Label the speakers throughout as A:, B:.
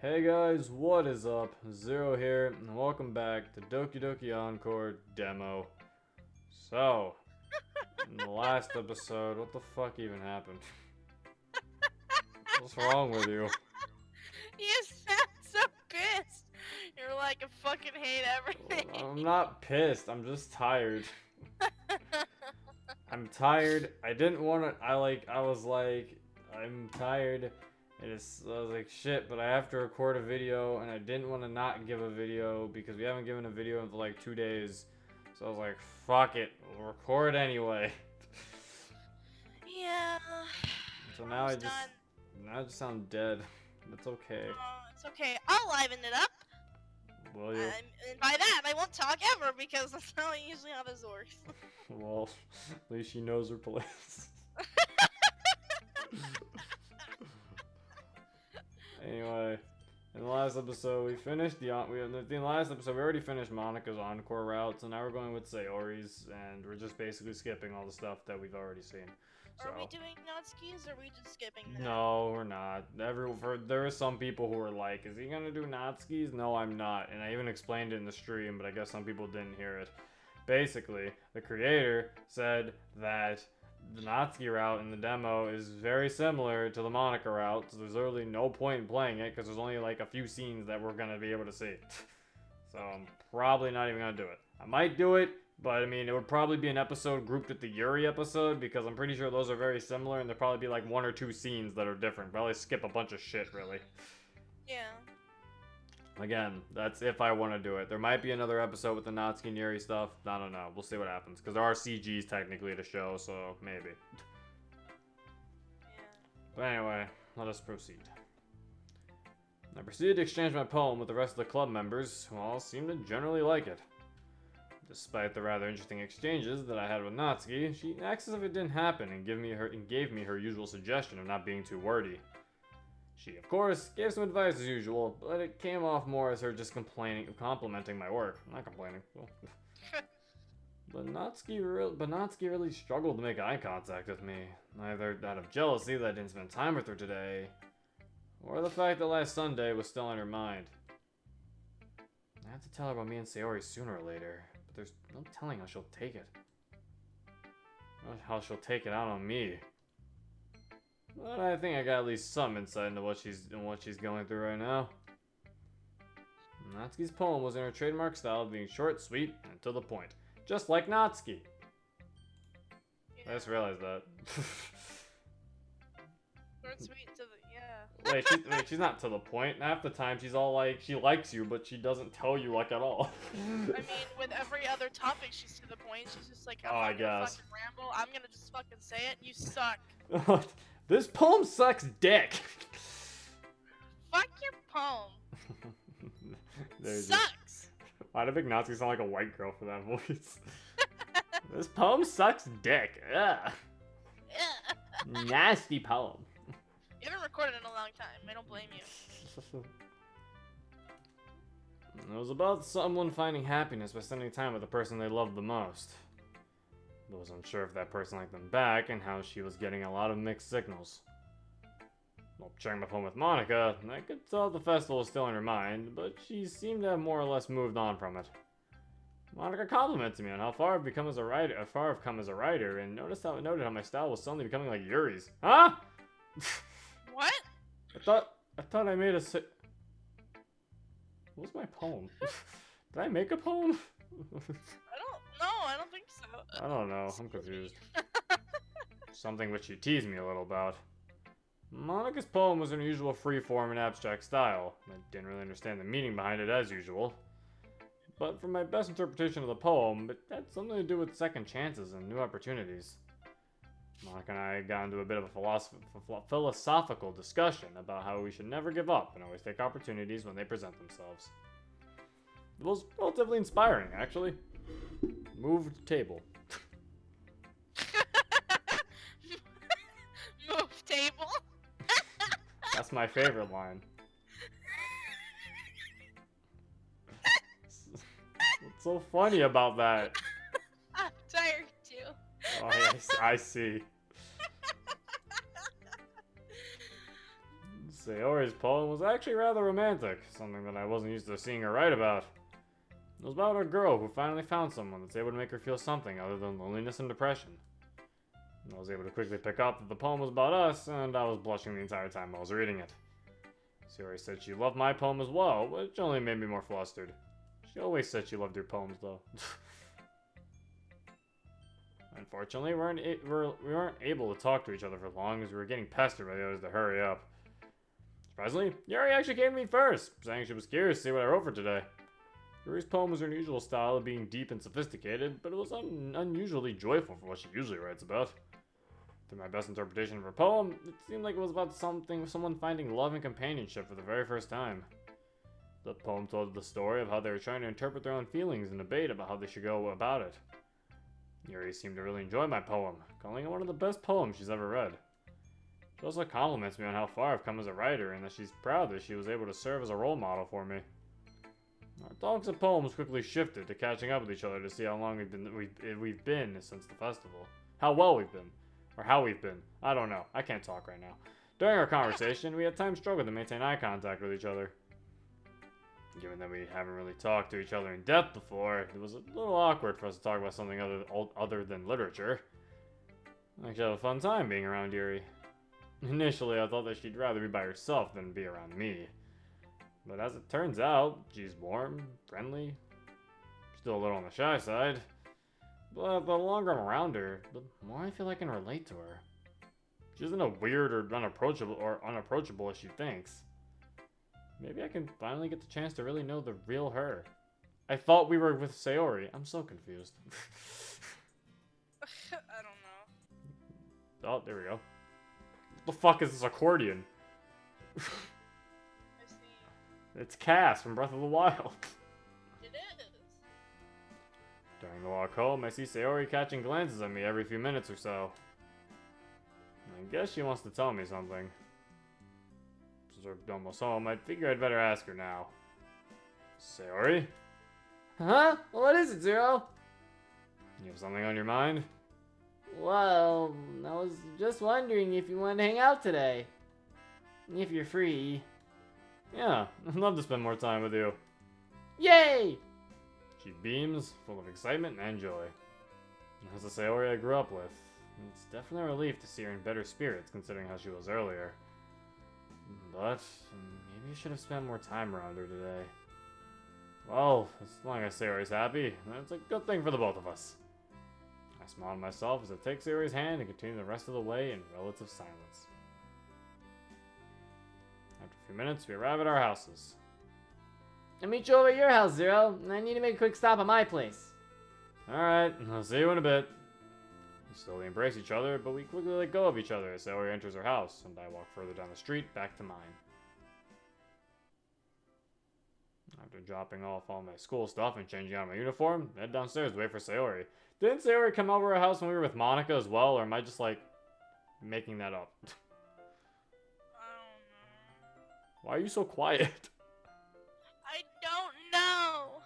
A: Hey guys, what is up? Zero here, and welcome back to Doki Doki Encore demo. So, in the last episode, what the fuck even happened? What's wrong with you?
B: You sound so pissed. You're like, I fucking hate everything.
A: I'm not pissed, I'm just tired. I'm tired. I didn't want to, I was like, I'm tired. I was like, shit, but I have to record a video, and I didn't want to not give a video because we haven't given a video in like 2 days. So I was like, fuck it, we'll record anyway.
B: Yeah.
A: So now I just sound dead. It's okay.
B: It's okay. I'll liven it up.
A: Will you?
B: And by that, I won't talk ever because that's not usually how this works.
A: Well, at least she knows her place. Anyway, in the last episode we finished the last episode we already finished Monica's encore route, so now we're going with Sayori's, and we're just basically skipping all the stuff that we've already seen. So,
B: are we doing Natsuki's or are we just skipping that?
A: no, we're not. There are some people who are like, is he gonna do Natsuki's? No, I'm not. And I even explained it in the stream, but I guess some people didn't hear it. Basically, the creator said that the Natsuki route in the demo is very similar to the Monica route, so there's literally no point in playing it because there's only like a few scenes that we're gonna be able to see. So I'm probably not even gonna do it. I might do it, but I mean, it would probably be an episode grouped with the Yuri episode because I'm pretty sure those are very similar, and there'll probably be like 1 or 2 scenes that are different. Probably skip a bunch of shit, really.
B: Yeah.
A: Again, that's if I want to do it. There might be another episode with the Natsuki and Yuri stuff. I don't know. We'll see what happens. Because there are CGs technically to show, so maybe.
B: Yeah.
A: But anyway, let us proceed. I proceeded to exchange my poem with the rest of the club members, who all seemed to generally like it. Despite the rather interesting exchanges that I had with Natsuki, she acts as if it didn't happen and gave me her usual suggestion of not being too wordy. She, of course, gave some advice as usual, but it came off more as her just complimenting my work. I'm not complaining. But Natsuki really struggled to make eye contact with me, either out of jealousy that I didn't spend time with her today, or the fact that last Sunday was still on her mind. I have to tell her about me and Sayori sooner or later, but there's no telling how she'll take it. Or how she'll take it out on me. But I think I got at least some insight into what she's going through right now. Natsuki's poem was in her trademark style of being short, sweet, and to the point. Just like Natsuki.
B: Yeah.
A: I just realized that.
B: Short, sweet, to the, yeah.
A: Wait, she's not to the point. Half the time she's all like, she likes you, but she doesn't tell you like at all.
B: I mean, with every other topic, she's to the point. She's just like,
A: I
B: I'm gonna
A: guess.
B: fucking ramble. I'm gonna just fucking say it. You suck.
A: This poem sucks dick.
B: Fuck your poem. Sucks.
A: Why did Natsuki sound like a white girl for that voice? This poem sucks dick. Ugh. Nasty poem.
B: You haven't recorded in a long time. I don't blame you.
A: It was about someone finding happiness by spending time with the person they loved the most. I was unsure if that person liked them back and how she was getting a lot of mixed signals. While sharing my phone with Monica, I could tell the festival was still in her mind, but she seemed to have more or less moved on from it. Monica complimented me on how far I've come as a writer, and noted how my style was suddenly becoming like Yuri's. Huh?
B: What?
A: I thought I made a What was my poem? Did I make a poem?
B: I don't think so.
A: I don't know. I'm confused. Something which you teased me a little about. Monica's poem was in her usual free-form and abstract style. I didn't really understand the meaning behind it as usual. But from my best interpretation of the poem, it had something to do with second chances and new opportunities. Monica and I got into a bit of a philosophical discussion about how we should never give up and always take opportunities when they present themselves. It was relatively inspiring, actually. Moved table.
B: Move table?
A: That's my favorite line. What's so funny about that?
B: I'm tired too.
A: Oh, yes, I see. Sayori's poem was actually rather romantic, something that I wasn't used to seeing her write about. It was about a girl who finally found someone that's able to make her feel something other than loneliness and depression. And I was able to quickly pick up that the poem was about us, and I was blushing the entire time I was reading it. Sayori said she loved my poem as well, which only made me more flustered. She always said she loved your poems, though. Unfortunately, we weren't able to talk to each other for long as we were getting pestered by the others to hurry up. Surprisingly, Yuri actually came to me first, saying she was curious to see what I wrote for today. Yuri's poem was her usual style of being deep and sophisticated, but it was unusually joyful for what she usually writes about. Through my best interpretation of her poem, it seemed like it was about someone finding love and companionship for the very first time. The poem told the story of how they were trying to interpret their own feelings and debate about how they should go about it. Yuri seemed to really enjoy my poem, calling it one of the best poems she's ever read. She also compliments me on how far I've come as a writer and that she's proud that she was able to serve as a role model for me. Our talks and poems quickly shifted to catching up with each other to see how long we've been since the festival. How well we've been. Or how we've been. I don't know. I can't talk right now. During our conversation, we at times struggled to maintain eye contact with each other. Given that we haven't really talked to each other in depth before, it was a little awkward for us to talk about something other than literature. I actually had a fun time being around Yuri. Initially, I thought that she'd rather be by herself than be around me. But as it turns out, she's warm, friendly, still a little on the shy side. But the longer I'm around her, the more I feel I can relate to her. She isn't as weird or unapproachable as she thinks. Maybe I can finally get the chance to really know the real her. I thought we were with Sayori. I'm so confused.
B: I don't know.
A: Oh, there we go. What the fuck is this accordion?
B: I see.
A: It's Cass from Breath of the Wild.
B: It is.
A: During the walk home, I see Sayori catching glances at me every few minutes or so. I guess she wants to tell me something. Since we're almost home, I figure I'd better ask her now. Sayori?
C: Huh? What is it, Zero?
A: You have something on your mind?
C: Well, I was just wondering if you wanted to hang out today. If you're free.
A: Yeah, I'd love to spend more time with you.
C: Yay!
A: She beams, full of excitement and joy. That's the Sayori I grew up with. It's definitely a relief to see her in better spirits considering how she was earlier. But maybe I should have spent more time around her today. Well, as long as Sayori's happy, that's a good thing for the both of us. I smile to myself as I take Sayori's hand and continue the rest of the way in relative silence. After a few minutes, we arrive at our houses.
C: I'll meet you over at your house, Zero. I need to make a quick stop at my place.
A: Alright, I'll see you in a bit. We slowly embrace each other, but we quickly let go of each other as Sayori enters her house, and I walk further down the street back to mine. After dropping off all my school stuff and changing out my uniform, I head downstairs to wait for Sayori. Didn't Sayori come over our house when we were with Monica as well, or am I just like making that up?
B: I don't know.
A: Why are you so quiet?
B: I don't know.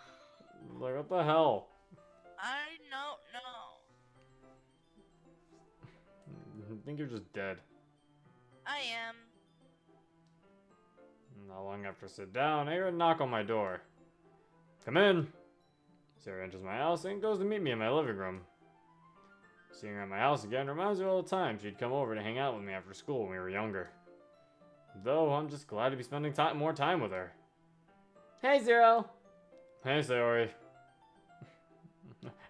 A: Like, what the hell?
B: I don't know.
A: I think you're just dead.
B: I am.
A: Not long after I sit down, I hear a knock on my door. Come in! Sarah enters my house and goes to meet me in my living room. Seeing her at my house again reminds me of all the time she'd come over to hang out with me after school when we were younger. Though, I'm just glad to be spending more time with her.
C: Hey, Zero.
A: Hey, Sayori.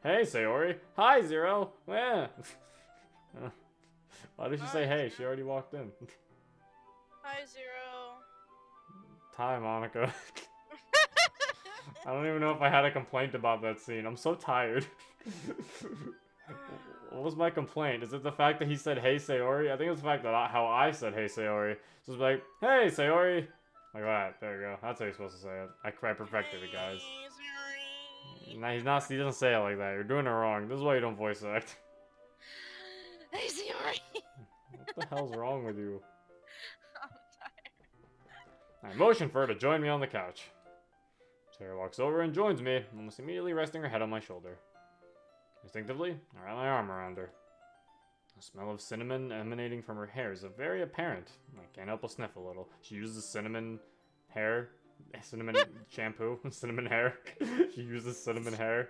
A: Hey, Sayori. Hi, Zero. Yeah. Why did she say hey? She already walked in.
B: Hi, Zero.
A: Hi, Monica. I don't even know if I had a complaint about that scene. I'm so tired. What was my complaint? Is it the fact that he said hey, Sayori? I think it's the fact that how I said hey, Sayori. So it's like, hey, Sayori. Like that. There you go. That's how you're supposed to say it. I perfected it, guys.
B: Hey, Zuri.
A: No, he's not. He doesn't say it like that. You're doing it wrong. This is why you don't voice act.
B: Hey, Zuri.
A: What the hell's wrong with you?
B: I'm tired.
A: I motion for her to join me on the couch. Sarah walks over and joins me, almost immediately resting her head on my shoulder. Instinctively, I wrap my arm around her. The smell of cinnamon emanating from her hair is very apparent. I can't help but sniff a little. She uses cinnamon hair, cinnamon shampoo, cinnamon hair. She uses cinnamon hair.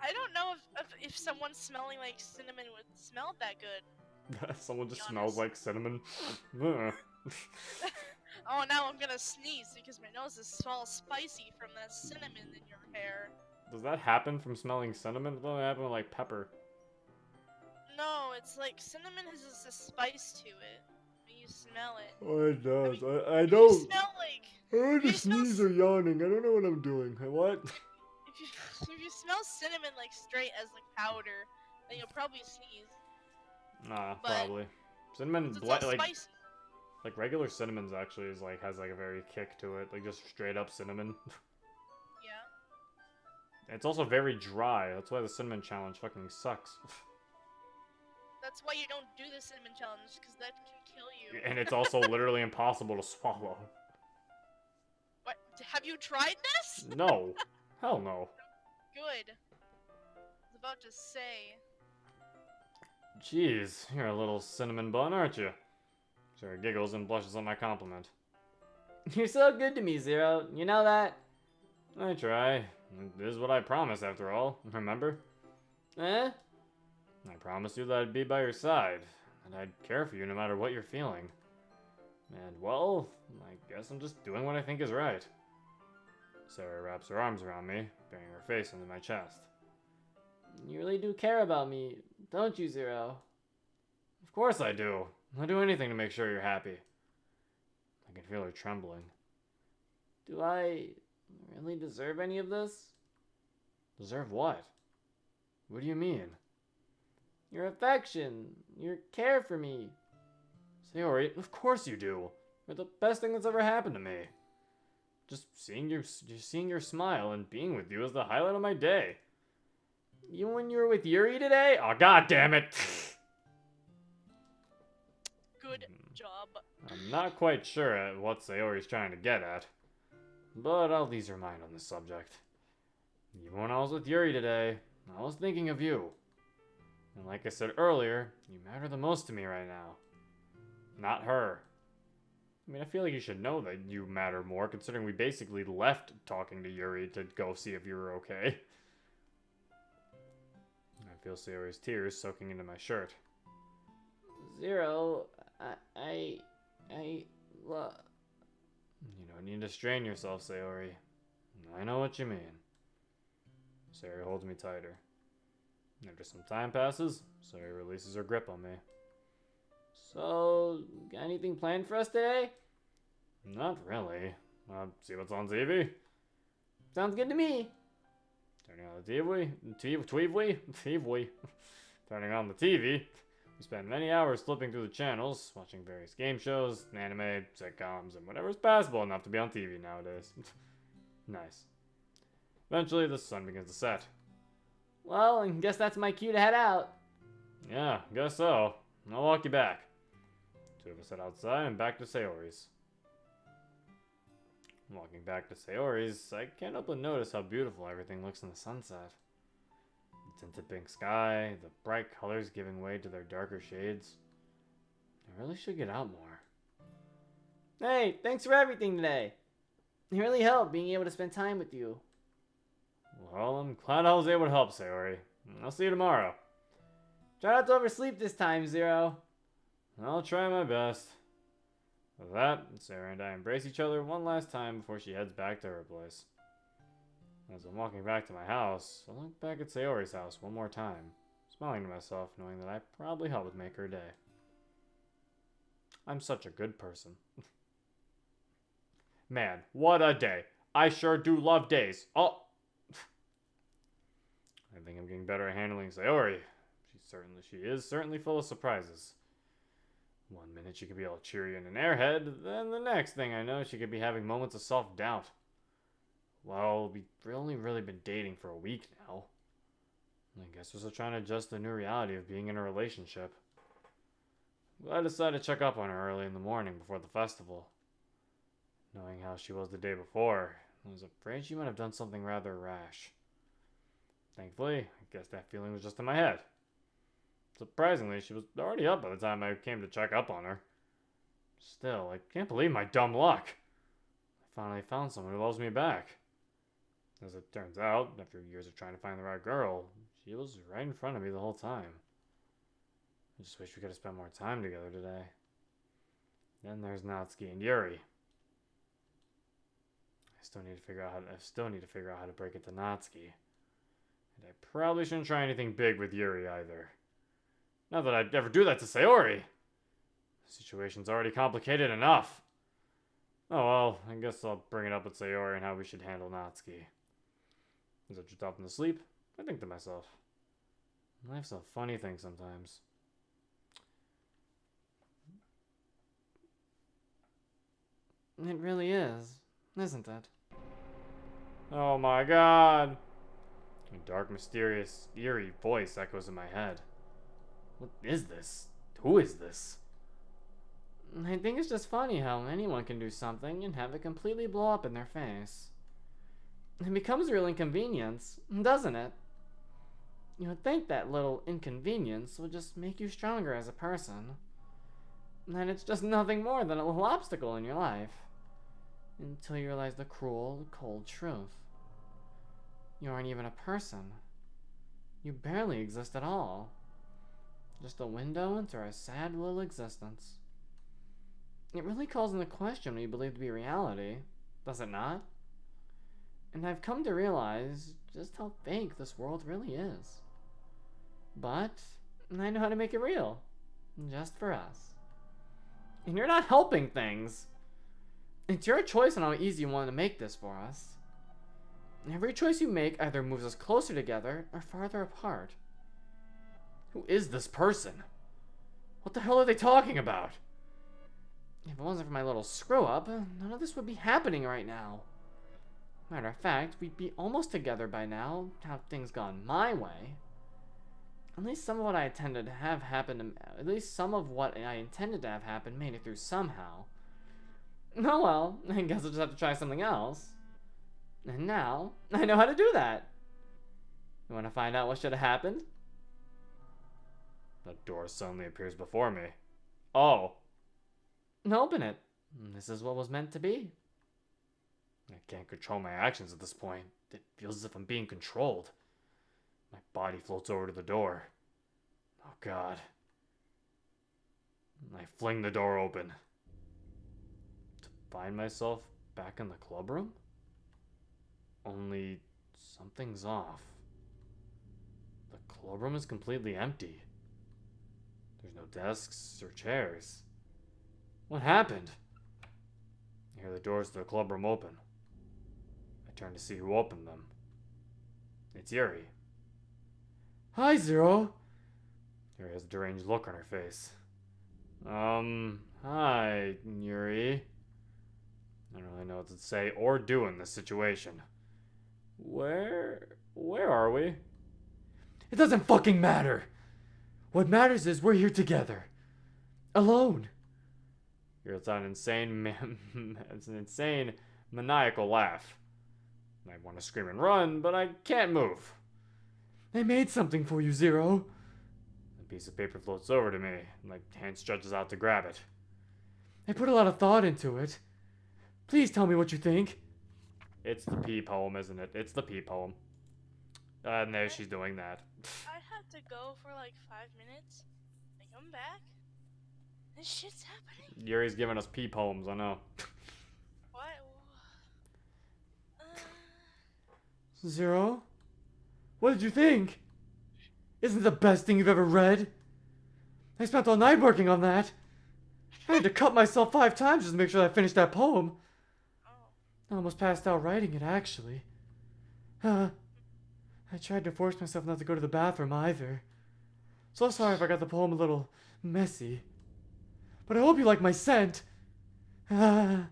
B: I don't know if someone smelling like cinnamon would smell that good.
A: Someone just
B: Be
A: smells
B: honest.
A: like cinnamon. Ugh.
B: Oh, now I'm gonna sneeze because my nose is all spicy from that cinnamon in your hair.
A: Does that happen from smelling cinnamon? It doesn't happen with like pepper.
B: No, it's like cinnamon has this spice to it. When you smell it.
A: Oh, it does. I
B: You
A: don't.
B: smell like
A: I
B: if you smell
A: sneeze or yawning. I don't know what I'm doing. What?
B: if you smell cinnamon like straight as like powder, then you'll probably sneeze.
A: Nah,
B: But-
A: probably. Cinnamon,
B: 'Cause it's all
A: like
B: spicy.
A: regular cinnamon's actually is like has like a very kick to it, like just straight up cinnamon.
B: Yeah.
A: It's also very dry. That's why the cinnamon challenge fucking sucks.
B: That's why you don't do the cinnamon challenge, because that can kill you.
A: And it's also literally impossible to swallow.
B: What? Have you tried this?
A: No, hell no.
B: Good. I was about to say.
A: Jeez, you're a little cinnamon bun, aren't you? Sarah giggles and blushes at my compliment.
C: You're so good to me, Zero. You know that?
A: I try. It is what I promised, after all. Remember?
C: Eh?
A: I promised you that I'd be by your side, and I'd care for you no matter what you're feeling. And, well, I guess I'm just doing what I think is right. Sarah wraps her arms around me, burying her face into my chest.
C: You really do care about me, don't you, Zero?
A: Of course I do. I'll do anything to make sure you're happy. I can feel her trembling.
C: Do I really deserve any of this?
A: Deserve what? What do you mean?
C: Your affection, your care for me.
A: Sayori, of course you do. You're the best thing that's ever happened to me. Just seeing your smile and being with you is the highlight of my day.
C: Even when you were with Yuri today?
A: Oh, god damn it!
B: Good job.
A: I'm not quite sure at what Sayori's trying to get at, but I'll ease her mind on this subject. Even when I was with Yuri today, I was thinking of you. And like I said earlier, you matter the most to me right now. Not her. I mean, I feel like you should know that you matter more, considering we basically left talking to Yuri to go see if you were okay. I feel Sayori's tears soaking into my shirt.
C: Zero,
A: You don't need to strain yourself, Sayori. I know what you mean. Sayori holds me tighter. After some time passes, Sayori releases her grip on me.
C: So, got anything planned for us today?
A: Not really. See what's on TV?
C: Sounds good to me.
A: Turning on the TV. Turning on the TV. We spend many hours flipping through the channels, watching various game shows, anime, sitcoms, and whatever's passable enough to be on TV nowadays. Nice. Eventually, the sun begins to set.
C: Well, I guess that's my cue to head out.
A: Yeah, guess so. I'll walk you back. Two of us head outside and back to Sayori's. Walking back to Sayori's, I can't help but notice how beautiful everything looks in the sunset. The tinted pink sky, the bright colors giving way to their darker shades. I really should get out more.
C: Hey, thanks for everything today. It really helped being able to spend time with you.
A: Well, I'm glad I was able to help, Sayori. I'll see you tomorrow.
C: Try not to oversleep this time, Zero.
A: I'll try my best. With that, Sarah and I embrace each other one last time before she heads back to her place. As I'm walking back to my house, I look back at Sayori's house one more time, smiling to myself, knowing that I probably helped make her day. I'm such a good person. Man, what a day. I sure do love days. Oh! I think I'm getting better at handling Sayori. She is certainly full of surprises. One minute she could be all cheery and an airhead, then the next thing I know she could be having moments of self-doubt. Well, we've only really been dating for a week now. I guess we're still trying to adjust to the new reality of being in a relationship. Well, I decided to check up on her early in the morning before the festival. Knowing how she was the day before, I was afraid she might have done something rather rash. Thankfully, I guess that feeling was just in my head. Surprisingly, she was already up by the time I came to check up on her. Still, I can't believe my dumb luck. I finally found someone who loves me back. As it turns out, after years of trying to find the right girl, she was right in front of me the whole time. I just wish we could have spent more time together today. Then there's Natsuki and Yuri. I still need to figure out how to break it to Natsuki. And I probably shouldn't try anything big with Yuri either. Not that I'd ever do that to Sayori. The situation's already complicated enough. Oh well, I guess I'll bring it up with Sayori and how we should handle Natsuki. As I drift off into sleep, I think to myself, life's a funny thing sometimes.
C: It really is, isn't it?
A: Oh my god! A dark, mysterious, eerie voice echoes in my head. What is this? Who is this?
C: I think it's just funny how anyone can do something and have it completely blow up in their face. It becomes a real inconvenience, doesn't it? You would think that little inconvenience would just make you stronger as a person. And it's just nothing more than a little obstacle in your life. Until you realize the cruel, cold truth. You aren't even a person. You barely exist at all. Just a window into our sad little existence. It really calls into question what you believe to be reality, does it not? And I've come to realize just how fake this world really is. But I know how to make it real. Just for us. And you're not helping things. It's your choice on how easy you want to make this for us. Every choice you make either moves us closer together or farther apart.
A: Who is this person? What the hell are they talking about?
C: If it wasn't for my little screw-up, none of this would be happening right now. Matter of fact, we'd be almost together by now, had things gone my way. At least some of what I intended to have happen, made it through somehow. Oh well, I guess I'll just have to try something else. And now, I know how to do that. You want to find out what should have happened?
A: The door suddenly appears before me. Oh.
C: Open it. This is what was meant to be.
A: I can't control my actions at this point. It feels as if I'm being controlled. My body floats over to the door. Oh god. I fling the door open. To find myself back in the club room? Only something's off. The club room is completely empty. There's no desks or chairs. What happened? I hear the doors to the club room open. I turn to see who opened them. It's Yuri.
C: Hi, Zero.
A: Yuri has a deranged look on her face. Hi, Yuri. I don't really know what to say or do in this situation. Where are we?
C: It doesn't fucking matter. What matters is we're here together. Alone.
A: It's an insane maniacal laugh. I want to scream and run, but I can't move.
C: I made something for you, Zero.
A: A piece of paper floats over to me, and my hand stretches out to grab it.
C: I put a lot of thought into it. Please tell me what you think.
A: It's the pee poem, isn't it? It's the pee poem. And there she's doing that.
B: I have to go for like 5 minutes. I come back. This shit's happening.
A: Yuri's giving us pee poems, I know.
B: What?
C: Zero? What did you think? Isn't it the best thing you've ever read? I spent all night working on that. I had to cut myself 5 times just to make sure that I finished that poem.
B: Oh.
C: I almost passed out writing it, actually. I tried to force myself not to go to the bathroom either. So sorry if I got the poem a little messy. But I hope you like my scent. Do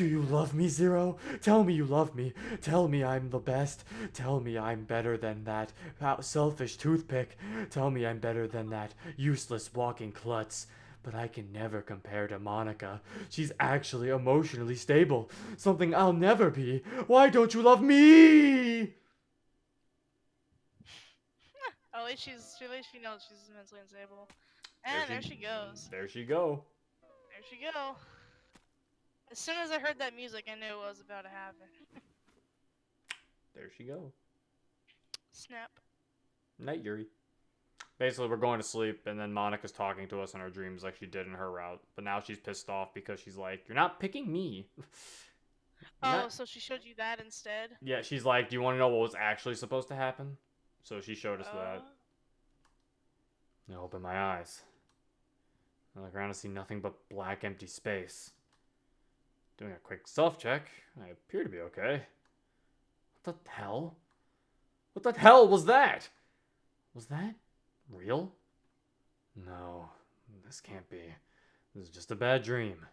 C: you love me, Zero? Tell me you love me. Tell me I'm the best. Tell me I'm better than that selfish toothpick. Tell me I'm better than that useless walking klutz. But I can never compare to Monica. She's actually emotionally stable. Something I'll never be. Why don't you love me?
B: least she knows she's mentally unstable. And there she goes.
A: There she go.
B: There she go. As soon as I heard that music, I knew it was about to happen.
A: There she go.
B: Snap.
A: Night, Yuri. Basically, we're going to sleep, and then Monica's talking to us in our dreams like she did in her route. But now she's pissed off because she's like, "You're not picking me."
B: Oh, so she showed you that instead?
A: Yeah, she's like, "Do you want to know what was actually supposed to happen?" So she showed us that. I open my eyes. I look around and see nothing but black, empty space. Doing a quick self-check, I appear to be okay. What the hell? What the hell was that? Was that real? No, this can't be. This is just a bad dream.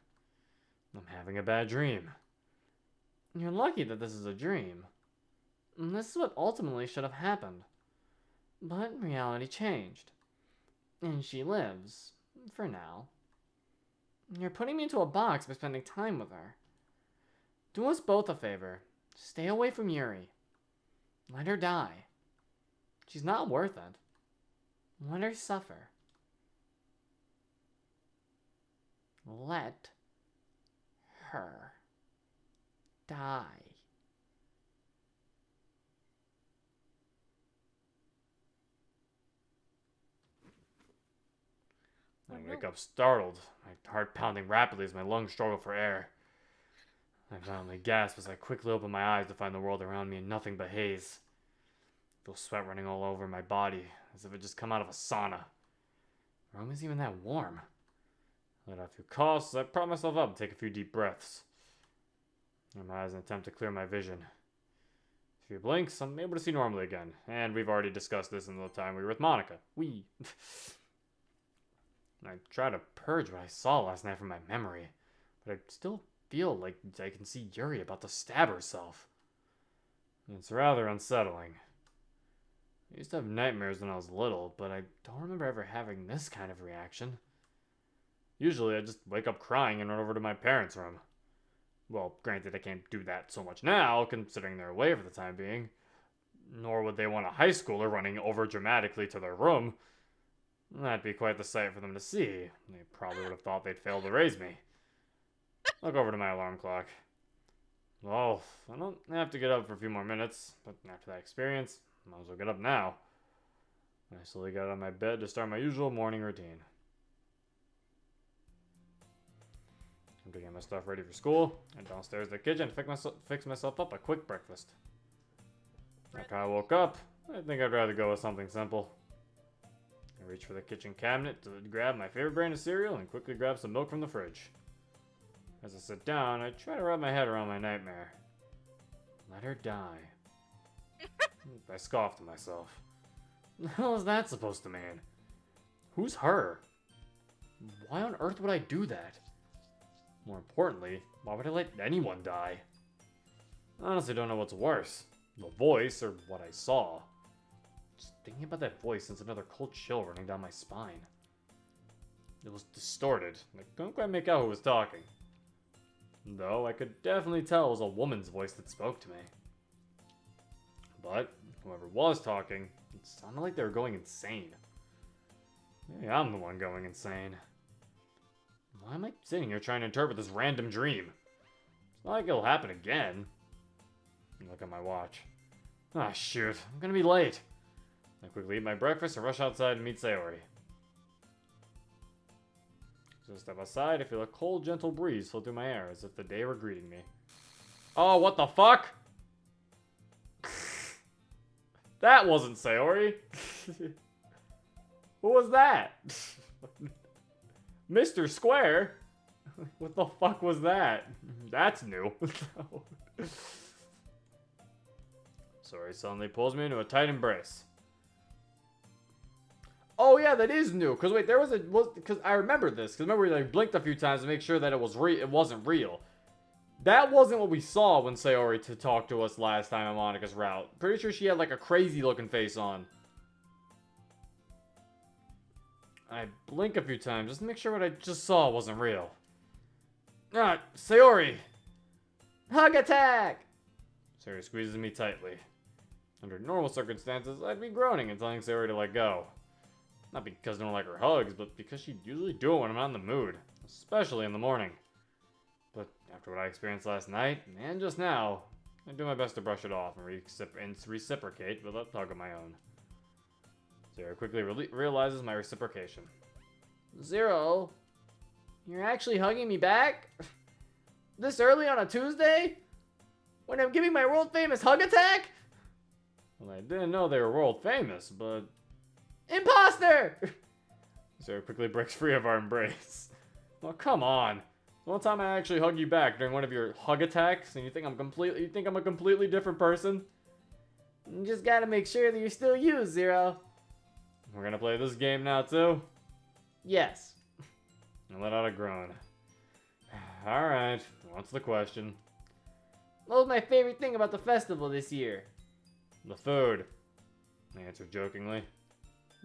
A: I'm having a bad dream.
C: You're lucky that this is a dream. This is what ultimately should have happened. But reality changed. And she lives. For now. You're putting me into a box by spending time with her. Do us both a favor. Stay away from Yuri. Let her die. She's not worth it. Let her suffer. Let her die.
A: I wake up startled, my heart pounding rapidly as my lungs struggle for air. I violently gasp as I quickly open my eyes to find the world around me in nothing but haze. I feel sweat running all over my body, as if it just come out of a sauna. The room isn't even that warm. I let out a few coughs as I prop myself up and take a few deep breaths. I open my eyes in an attempt to clear my vision. A few blinks, I'm able to see normally again, and we've already discussed this in the time we were with Monica. I try to purge what I saw last night from my memory, but I still feel like I can see Yuri about to stab herself. It's rather unsettling. I used to have nightmares when I was little, but I don't remember ever having this kind of reaction. Usually I just wake up crying and run over to my parents' room. Well, granted I can't do that so much now, considering they're away for the time being. Nor would they want a high schooler running over dramatically to their room. That'd be quite the sight for them to see. They probably would have thought they'd failed to raise me. Look over to my alarm clock. Well, I don't have to get up for a few more minutes, but after that experience, I might as well get up now. I slowly got out of my bed to start my usual morning routine. I'm getting my stuff ready for school, and downstairs to the kitchen to fix myself up a quick breakfast. After I woke up, I think I'd rather go with something simple. I reach for the kitchen cabinet to grab my favorite brand of cereal and quickly grab some milk from the fridge. As I sit down, I try to wrap my head around my nightmare. Let her die. I scoff to myself. What the hell is that supposed to mean? Who's her? Why on earth would I do that? More importantly, why would I let anyone die? I honestly don't know what's worse, the voice or what I saw. Just thinking about that voice sends another cold chill running down my spine. It was distorted. I couldn't quite make out who was talking. Though I could definitely tell it was a woman's voice that spoke to me. But whoever was talking, it sounded like they were going insane. Maybe I'm the one going insane. Why am I sitting here trying to interpret this random dream? It's not like it'll happen again. Look at my watch. Ah, shoot. I'm gonna be late. I quickly eat my breakfast and rush outside to meet Sayori. As I step outside, I feel a cold, gentle breeze flow through my hair as if the day were greeting me. Oh, what the fuck? That wasn't Sayori. Who was that? Mr. Square? What the fuck was that? That's new. Sayori suddenly pulls me into a tight embrace. Oh yeah, that is new. Cause wait, because I remember this. Cause remember we like blinked a few times to make sure that it wasn't real. That wasn't what we saw when Sayori talked to us last time on Monica's route. Pretty sure she had like a crazy looking face on. I blink a few times just to make sure what I just saw wasn't real. Ah, Sayori! Hug attack! Sayori squeezes me tightly. Under normal circumstances, I'd be groaning and telling Sayori to let go. Not because I don't like her hugs, but because she'd usually do it when I'm not in the mood, especially in the morning. But after what I experienced last night, and just now, I do my best to brush it off and reciprocate with a hug of my own. Sayori quickly realizes my reciprocation.
C: Zero? You're actually hugging me back? This early on a Tuesday? When I'm giving my world famous hug attack?
A: Well, I didn't know they were world famous, but...
C: Imposter!
A: Sayori quickly breaks free of our embrace. Well, come on. One time I actually hug you back during one of your hug attacks, and you think I'm a completely different person?
C: You just gotta make sure that you're still you, Zero.
A: We're gonna play this game now, too?
C: Yes.
A: I let out a groan. Alright, what's the question?
C: What was my favorite thing about the festival this year?
A: The food. I answered jokingly.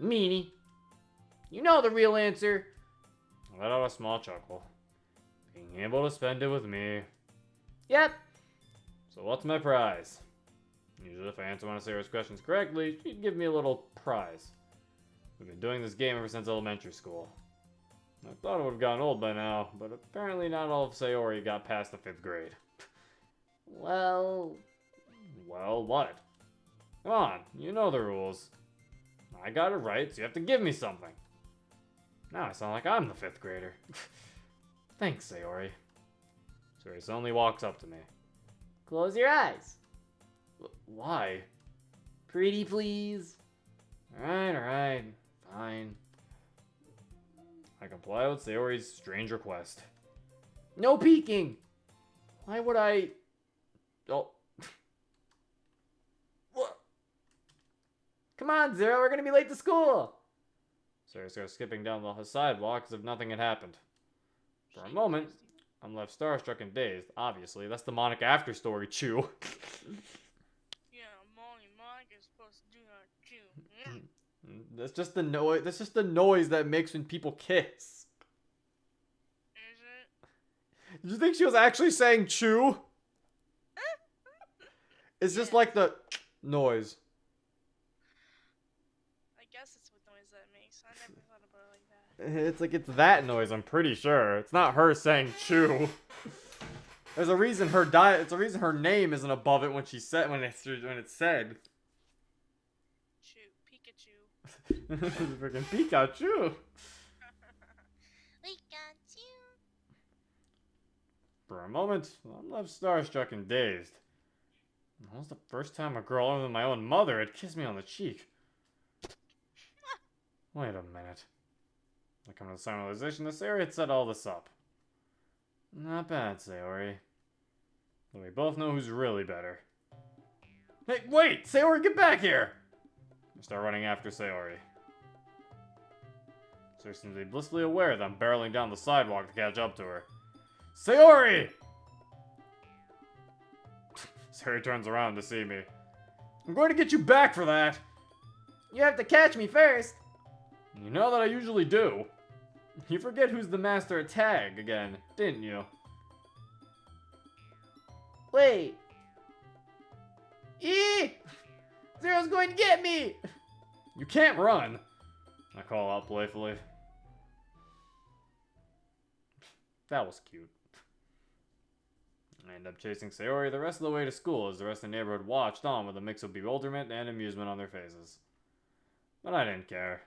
C: Meanie. You know the real answer.
A: I let out a small chuckle. Being able to spend it with me.
C: Yep.
A: So what's my prize? Usually if I answer one of Sarah's questions correctly, she'd give me a little prize. We've been doing this game ever since elementary school. I thought it would have gotten old by now, but apparently not all of Sayori got past the 5th grade.
C: Well,
A: what? Come on, you know the rules. I got it right, so you have to give me something. Now I sound like I'm the 5th grader. Thanks, Sayori. Sayori suddenly walks up to me.
C: close your eyes.
A: Why?
C: Pretty please.
A: Alright, fine. I comply with Sayori's strange request.
C: No peeking.
A: Why would I... Oh. What?
C: Come on, Zero, we're gonna be late to school.
A: Sayori starts skipping down the sidewalk as if nothing had happened. For a moment, I'm left starstruck and dazed. Obviously, that's the Monica after story, Chew.
B: Yeah, Monica's supposed to do that too.
A: That's just the noise. That's just the noise that makes when people kiss.
B: Is it?
A: Did you think she was actually saying chew? It's just like the noise.
B: I guess it's what noise that makes. I never thought about it like that.
A: It's like it's that noise. I'm pretty sure it's not her saying chew. There's a reason It's a reason her name isn't above it when she said when it's said. Freaking Pikachu.
B: Pikachu.
A: For a moment, I'm left starstruck and dazed. That was the first time a girl other than my own mother had kissed me on the cheek. Wait a minute. I come to the silent realization that Sayori had set all this up. Not bad, Sayori. But we both know who's really better. Hey, wait! Sayori, get back here! I start running after Sayori. Sayori seems to be blissfully aware that I'm barreling down the sidewalk to catch up to her. Sayori! Sayori turns around to see me. I'm going to get you back for that!
C: You have to catch me first.
A: You know that I usually do. You forget who's the master at tag again, didn't you?
C: Wait. Zero's going to get me.
A: You can't run! I call out playfully. That was cute. I end up chasing Sayori the rest of the way to school as the rest of the neighborhood watched on with a mix of bewilderment and amusement on their faces. But I didn't care.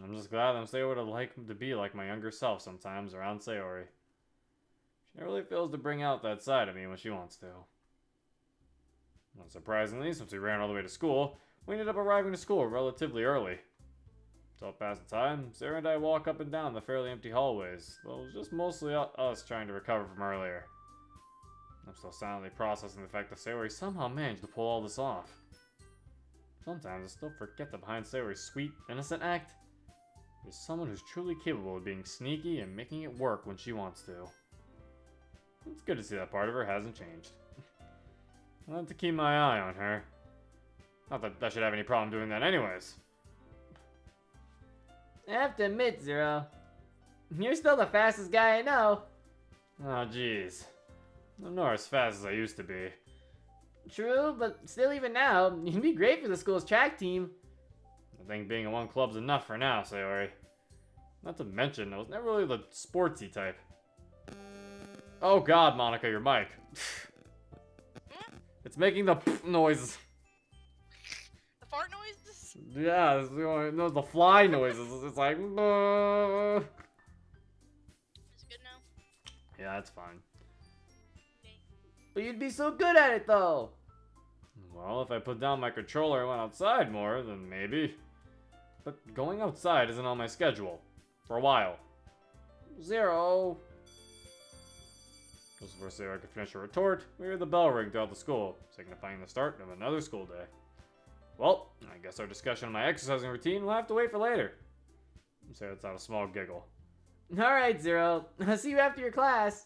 A: I'm just glad that Sayori would like to be like my younger self sometimes around Sayori. She really feels to bring out that side of me when she wants to. Unsurprisingly, since we ran all the way to school, we ended up arriving to school relatively early. To help pass the time, Sarah and I walk up and down the fairly empty hallways, though it was just mostly us trying to recover from earlier. I'm still silently processing the fact that Sayori somehow managed to pull all this off. Sometimes I still forget that behind Sayori's sweet, innocent act, there's someone who's truly capable of being sneaky and making it work when she wants to. It's good to see that part of her hasn't changed. I'll have to keep my eye on her. Not that I should have any problem doing that anyways.
C: I have to admit, Zero, you're still the fastest guy I know.
A: Oh jeez. I'm not as fast as I used to be.
C: True, but still even now, you'd be great for the school's track team.
A: I think being in one club's enough for now, Sayori. Not to mention, I was never really the sportsy type. Oh god, Monica, your mic. It's making the noise.
B: The fart noises?
A: Yeah, no, the fly noises. It's like.
B: Is it good now?
A: Yeah, that's fine.
B: Okay.
C: But you'd be so good at it, though.
A: Well, if I put down my controller and went outside more, then maybe. But going outside isn't on my schedule. For a while.
C: Zero.
A: Just before Sayori could finish her retort, we heard the bell ring throughout the school, signifying the start of another school day. Well, I guess our discussion on my exercising routine will have to wait for later. Sayori lets out a small giggle.
C: Alright, Zero. I'll see you after your class.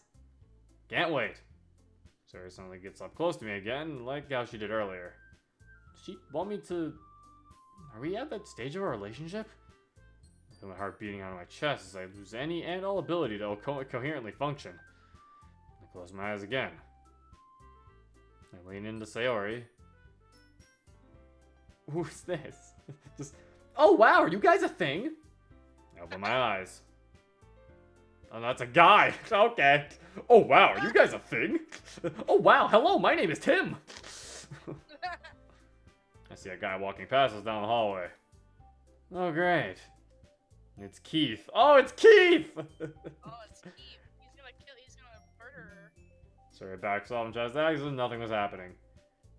A: Can't wait. Sayori suddenly gets up close to me again, like how she did earlier. Does she want me to... Are we at that stage of our relationship? I feel my heart beating out of my chest as I lose any and all ability to coherently function. I close my eyes again. I lean into Sayori.
C: Who's this? Just... Oh wow, are you guys a thing?
A: I open my eyes. Oh, that's a guy. Okay. Oh wow, are you guys a thing?
C: Oh wow, hello, my name is Tim.
A: I see a guy walking past us down the hallway. Oh great. It's Keith. Oh, it's Keith!
B: Oh, it's Keith. He's gonna murder her.
A: Sayori backs off and tries to act as if nothing was happening.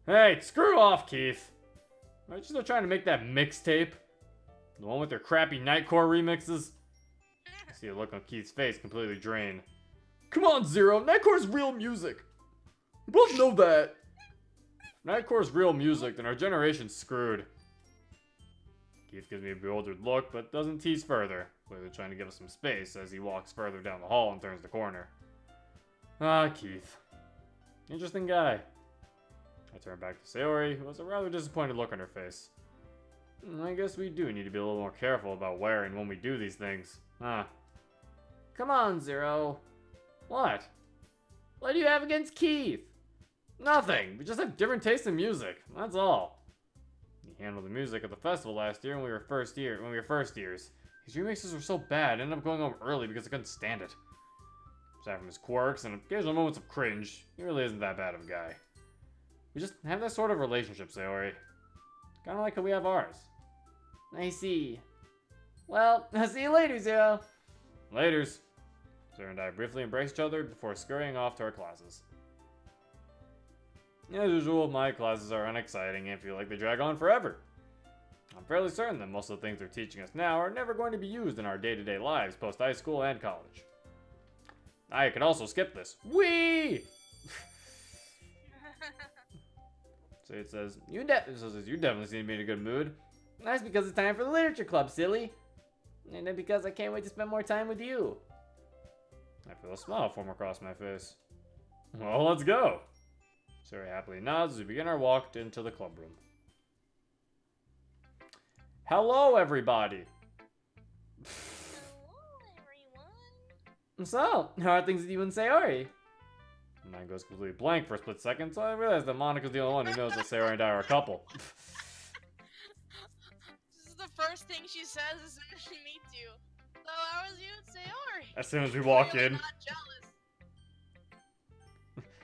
A: Hey, screw off, Keith! Aren't you still trying to make that mixtape? The one with their crappy Nightcore remixes? I see a look on Keith's face, completely drained.
C: Come on, Zero, Nightcore's real music. We both know that.
A: Nightcore's real music, then our generation's screwed. Keith gives me a bewildered look, but doesn't tease further, clearly trying to give us some space as he walks further down the hall and turns the corner. Ah, Keith. Interesting guy. I turn back to Sayori, who has a rather disappointed look on her face. I guess we do need to be a little more careful about where and when we do these things. Huh.
C: Come on, Zero.
A: What?
C: What do you have against Keith?
A: Nothing! We just have different tastes in music. That's all. He handled the music at the festival last year when we were first years. His remixes were so bad, I ended up going home early because I couldn't stand it. Aside from his quirks and occasional moments of cringe, he really isn't that bad of a guy. We just have that sort of relationship, Sayori. Kinda like how we have ours.
C: I see. Well, I'll see you later, Zero.
A: Laters. Sayori and I briefly embrace each other before scurrying off to our classes. As usual, my classes are unexciting and feel like they drag on forever. I'm fairly certain that most of the things they're teaching us now are never going to be used in our day-to-day lives post-high school and college. I could also skip this. Whee! So it says, you definitely seem to be in a good mood.
C: That's because it's time for the literature club, silly. And then because I can't wait to spend more time with you.
A: I feel a smile form across my face. Well, let's go. Sayori happily nods as we begin our walk into the club room. Hello, everybody.
B: Hello, everyone.
C: So, how are things with you and Sayori?
A: Mine goes completely blank for a split second, so I realize that Monica's the only one who knows that Sayori and I are a couple.
B: This is the first thing she says as soon as she meets you. So how was you and Sayori?
A: As soon as we walk
B: Clearly
A: in.
B: Not jealous.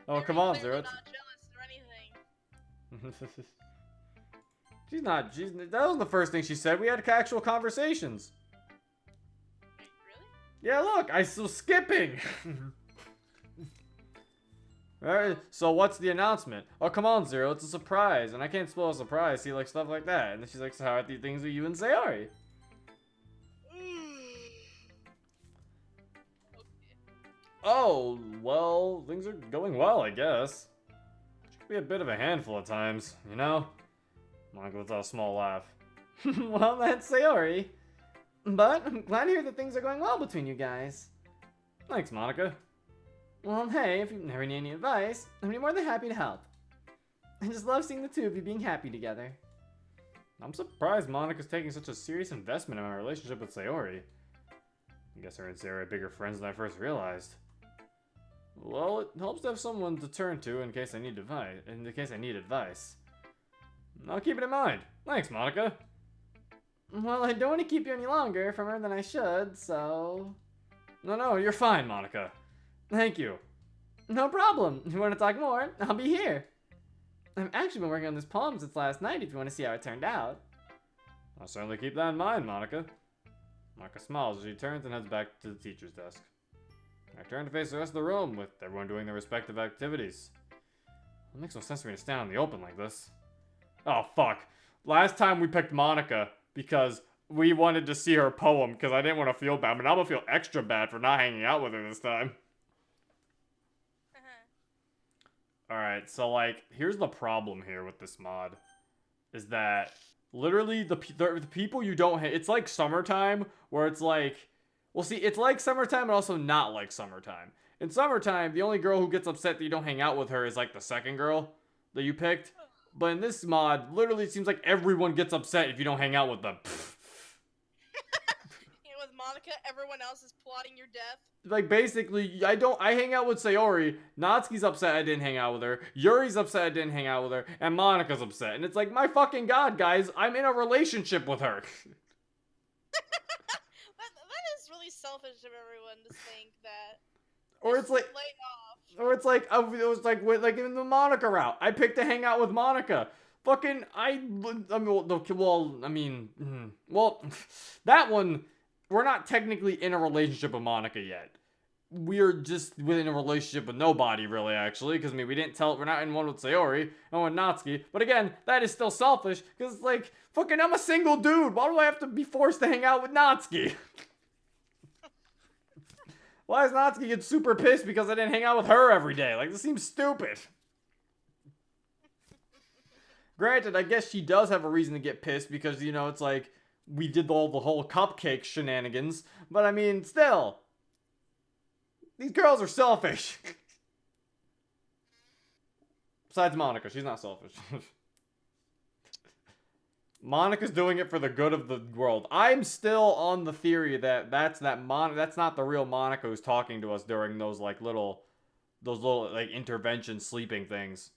A: Oh, come
B: Clearly
A: on, Zero.
B: Not jealous or anything.
A: That was the first thing she said. We had actual conversations.
B: Wait, really?
A: Yeah, look, I was skipping. Alright, so what's the announcement? Oh, come on, Zero, it's a surprise. And I can't spoil a surprise, see, like, stuff like that. And then she's like, so how are the things with you and Sayori? Oh, well, things are going well, I guess. She could be a bit of a handful at times, you know? Monica lets out a small laugh.
C: Well, that's Sayori. But I'm glad to hear that things are going well between you guys.
A: Thanks, Monica.
C: Well, hey, if you ever need any advice, I'd be more than happy to help. I just love seeing the two of you being happy together.
A: I'm surprised Monica's taking such a serious investment in my relationship with Sayori. I guess her and Sayori are bigger friends than I first realized. Well, it helps to have someone to turn to in case I need advice. I'll keep it in mind. Thanks, Monica.
C: Well, I don't want to keep you any longer more than I should, so...
A: No, you're fine, Monica. Thank you.
C: No problem. If you want to talk more, I'll be here. I've actually been working on this poem since last night if you want to see how it turned out.
A: I'll certainly keep that in mind, Monica. Monica smiles as she turns and heads back to the teacher's desk. I turn to face the rest of the room, with everyone doing their respective activities. It makes no sense for me to stand out in the open like this. Oh, fuck. Last time we picked Monica because we wanted to see her poem because I didn't want to feel bad, but now I'm gonna feel extra bad for not hanging out with her this time. Alright, so, like, here's the problem here with this mod. Is that, literally, the people you don't hang... It's like summertime, where it's like... Well, see, it's like summertime, but also not like summertime. In summertime, the only girl who gets upset that you don't hang out with her is, like, the second girl that you picked. But in this mod, literally, it seems like everyone gets upset if you don't hang out with them.
B: With Monica, everyone else is plotting your death.
A: Like, basically, I hang out with Sayori, Natsuki's upset I didn't hang out with her, Yuri's upset I didn't hang out with her, and Monica's upset. And it's like, my fucking god, guys, I'm in a relationship with her.
B: that is really selfish of everyone to think that.
A: Or it's like,
B: Lay off.
A: or it's like, it was like in the Monica route. I picked to hang out with Monica. Fucking, that one, we're not technically in a relationship with Monica yet. We're just within a relationship with nobody, really, actually. Because, I mean, we're not in one with Sayori and with Natsuki. But again, that is still selfish. Because, like, fucking, I'm a single dude. Why do I have to be forced to hang out with Natsuki? Why does Natsuki get super pissed because I didn't hang out with her every day? Like, this seems stupid. Granted, I guess she does have a reason to get pissed because, you know, it's like, we did all the whole cupcake shenanigans. But, I mean, still. These girls are selfish. Besides Monica, she's not selfish. Monica's doing it for the good of the world. I'm still on the theory that that's not the real Monica who's talking to us during those little like intervention sleeping things.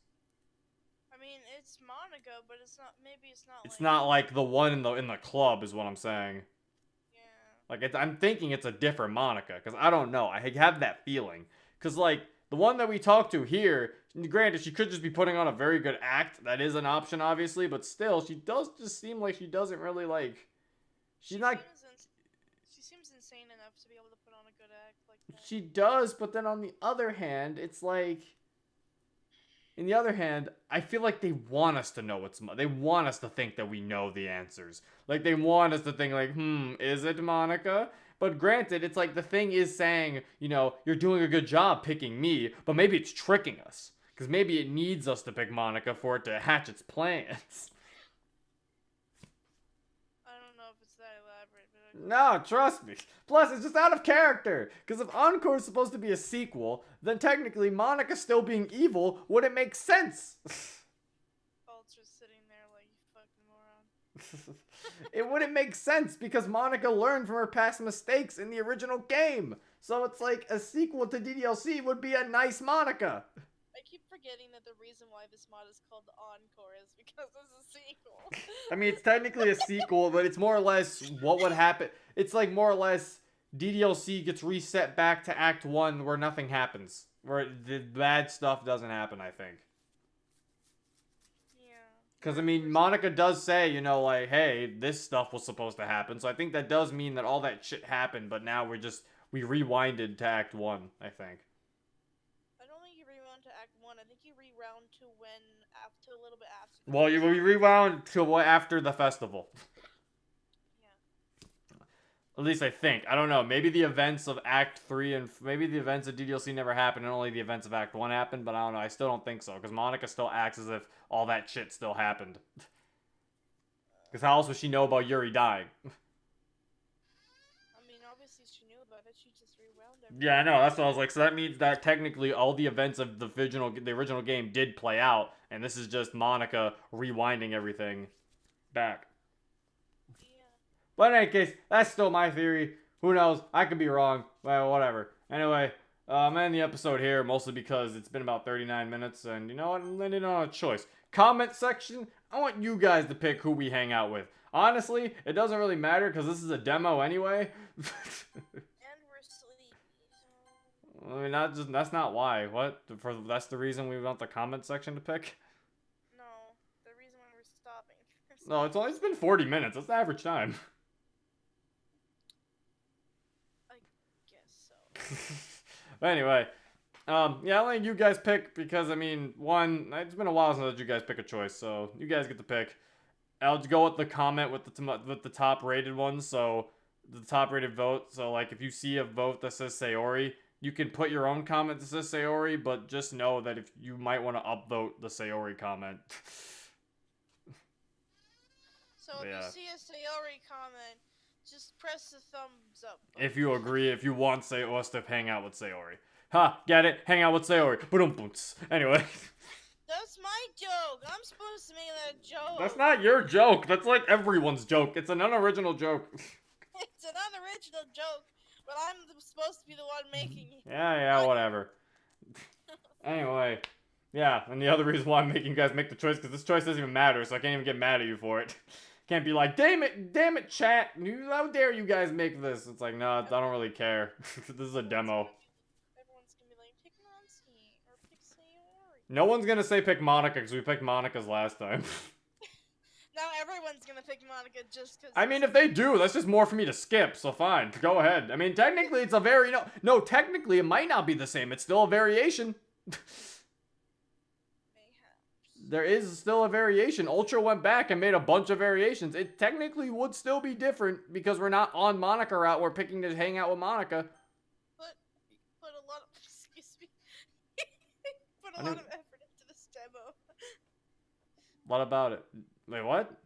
B: I mean, it's Monica, but it's not. Maybe it's not.
A: It's not like the one in the club, is what I'm saying.
B: Yeah.
A: Like, I'm thinking it's a different Monica, because I don't know. I have that feeling. Because, like, the one that we talked to here, granted, she could just be putting on a very good act. That is an option, obviously, but still, she does just seem like she doesn't really, like... She
B: seems insane enough to be able to put on a good act like that.
A: She does, but then on the other hand, it's like... In the other hand, I feel like they want us to know they want us to think that we know the answers. Like, they want us to think, like, is it Monica? But granted, it's like the thing is saying, you know, you're doing a good job picking me, but maybe it's tricking us. Because maybe it needs us to pick Monica for it to hatch its plans.
B: I don't know if it's that elaborate, but...
A: No, trust me. Plus, it's just out of character. Because if Encore is supposed to be a sequel, then technically Monica still being evil wouldn't make sense.
B: Ultra's sitting there like, you fucking moron.
A: It wouldn't make sense because Monica learned from her past mistakes in the original game. So it's like a sequel to DDLC would be a nice Monica.
B: I keep forgetting that the reason why this mod is called Encore is because it's a sequel.
A: I mean, it's technically a sequel, but it's more or less what would happen. It's like more or less DDLC gets reset back to Act 1 where nothing happens. Where the bad stuff doesn't happen, I think.
B: Yeah.
A: Because, I mean, Monica does say, you know, like, hey, this stuff was supposed to happen. So I think that does mean that all that shit happened, but now we rewinded to Act 1, I think.
B: I don't think you rewound to Act 1. I think you rewound to a little bit after.
A: Well, we rewound to after the festival.
B: Yeah.
A: At least I think. I don't know. Maybe the events of Act 3 and maybe the events of DDLC never happened and only the events of Act 1 happened, but I don't know. I still don't think so, because Monica still acts as if all that shit still happened. Because how else would she know about Yuri dying?
B: I mean, obviously she knew about it. She just rewound everything.
A: Yeah, I know. That's what I was like. So that means that technically all the events of the original game did play out, and this is just Monica rewinding everything back.
B: Yeah.
A: But in any case, that's still my theory. Who knows? I could be wrong. Well, whatever. Anyway, I'm ending the episode here mostly because it's been about 39 minutes, and you know what? I'm landing on a choice. Comment section, I want you guys to pick who we hang out with. Honestly, it doesn't really matter because this is a demo anyway.
B: And we're sleepy. So...
A: I mean, that's not why. What? That's the reason we want the comment section to pick?
B: No, the reason why we're stopping.
A: No, it's been 40 minutes. That's the average time.
B: I guess so.
A: Anyway, yeah, I'll let you guys pick because, I mean, one, it's been a while since I let you guys pick a choice, so you guys get to pick. I'll go with the comment with the top rated ones, so the top rated vote. So, like, if you see a vote that says Sayori, you can put your own comment that says Sayori, but just know that if you might want to upvote the Sayori comment.
B: So if
A: Yeah.
B: you see a Sayori comment, just press the thumbs up.
A: If you agree, if you want us to hang out with Sayori. Ha, get it? Hang out with Sayori. Ba-dum-bums. Anyway.
B: That's my joke. I'm supposed to make that joke.
A: That's not your joke. That's like everyone's joke. It's an unoriginal joke.
B: It's an unoriginal joke, but I'm supposed to be the one making it.
A: Yeah, whatever. Anyway. Yeah, and the other reason why I'm making you guys make the choice, because this choice doesn't even matter, so I can't even get mad at you for it. Can't be like, damn it, chat. How dare you guys make this? It's like, no, I don't really care. This is a demo.
B: Everyone's gonna be like, pick Nancy or pick Sayori.
A: No one's gonna say pick Monica, because we picked Monica's last time.
B: Now everyone's gonna pick Monica just because.
A: I mean, if they do, that's just more for me to skip, so fine. Go ahead. I mean, technically, it's a no, technically, it might not be the same. It's still a variation. There is still a variation. Ultra went back and made a bunch of variations. It technically would still be different because we're not on Monica route. We're picking to hang out with Monica.
B: Put a lot of excuse me. Put a lot of effort into this demo.
A: What about it? Wait, what?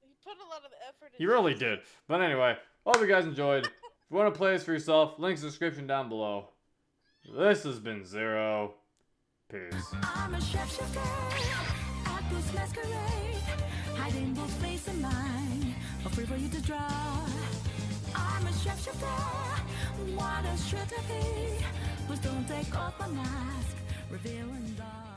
B: He put a lot of effort.
A: He really did. But anyway, hope you guys enjoyed. If you want to play this for yourself, links in the description down below. This has been Zero. Peace.
D: I'm a at this masquerade, hiding both face and mind, a free for you to draw. I'm a what a should I be? Please don't take off my mask, revealing all.